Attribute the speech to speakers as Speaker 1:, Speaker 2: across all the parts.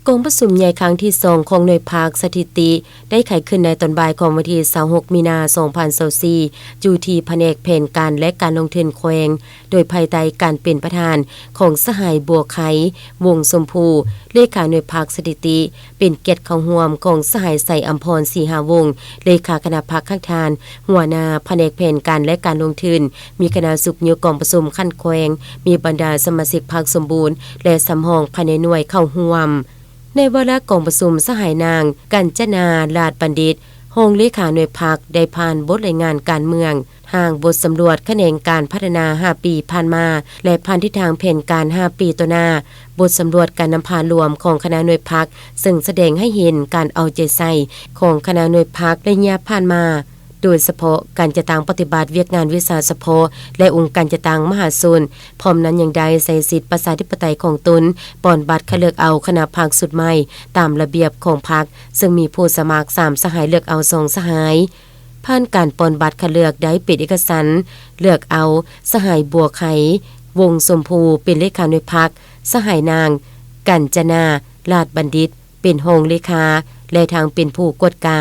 Speaker 1: กองประชุมใหญ่ครั้งที่2ของหน่วยภาคสถิติได้ไขขึ้นในตอนบ่ายของวันที่26มีนาคม2024อยู่ที่แผนกแผนการและการลงทุนแขวงโดยภายใต้การเป็นประธานของสหายบัวไขวงสมภูเลขาหน่วยภาคสถิติเป็นเกียรติเข้าร่วมของสหายใส่อัมพรศรีหาวงศ์เลขาคณะภาคข้างทานหัวหน้าแผนกแผนการและการลงทุนมีคณะสุขยุกองประชุมขั้นแขวงมีบรรดาสมาชิกภาคสมบูรณ์และสำรองภายในหน่วยเข้าร่วมในวาระกองประชุมสหายนางกัญจนาลาดบัณฑิตรองเลขาหน่วยภาคได้ผ่านบทรายงานการเมืองทางบทสำรวจคะแนนการพัฒนา5ปีผ่านมาและพันทิศทางแผนการ5ปีต่อหน้าบทสำรวจการนำพารวมของคณะหน่วยพรรคซึ่งแสดงให้เห็นการเอาใจใส่ของคณะหน่วยพรรคระยะผ่านมาโดยเฉพาะการจัดตั้งปฏิบัติเวียกงานวิสาสะเพาะและองค์การจัดตั้งมหาชนพร้อมนั้นยังได้ใส่สิทธิประชาธิปไตยของตนปอนบัตรคัดเลือกเอาคณะพรรคสุดใหม่ตามระเบียบของพรรคซึ่งมีผู้สมัคร3สหายเลือกเอา2สหายผ่านการปอนบัตรคัดเลือกได้เป็นเอกสารเลือกเอาสหายบัวไขวงสมภูเป็นเลขาหน่วยพรรคสหายนางกัญจนาลาดบัณฑิตเป็นรองเลขาและทางเป็นผู้กวดกา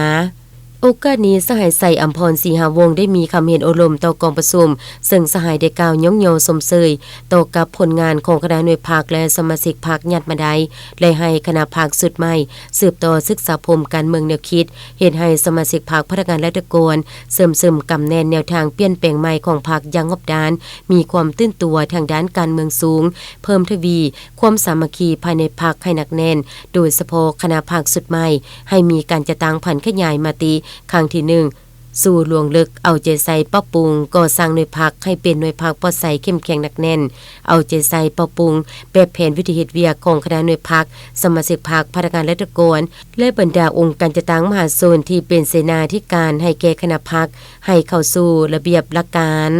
Speaker 1: โอกาสนี้สหายใส่อัมพรศรีหาวงศ์ได้มีคำเห็นอบรมต่อกองประชุมซึ่งสหายได้กล่าวย่องโยสมเสยต่อกับผลงานของคณะหน่วยภาคและสมาชิกภาคญาติมาได้และให้คณะภาคสุดใหม่สืบต่อศึกษาพรมการเมืองแนวคิดเห็นให้สมาชิกภาคพนักงานและตะโกนเสริมซึมกำแนนแนวทางเปลี่ยนแปลงใหม่ของภาคอย่างงบด้านมีความตื่นตัวทางด้านการเมืองสูงเพิ่มทวีความสามัคคีภายในภาคให้หนักแน่นโดยเฉพาะคณะภาคสุดใหม่ให้มีการจัดตั้งผันขยายมาติครั้งที่1สู่ลวงลึกเอาใจใส่ปรับปรุงก่อสร้างหน่วยพรรคให้เป็นหน่วยพรรคปลอดภัยเข้มแข็งหนักแน่นเอาใจใส่ปรับปรุงแบบแผนวิธีเหตุเวียกของคณะหน่วยพรรคสมาชิกพรรคพนักงานและตะโกนและบรรดาองค์การจัดตั้งมหาชนที่เป็นเสนาธิการให้แก่คณะพรรคให้เข้าสู่ระเบียบหลักการ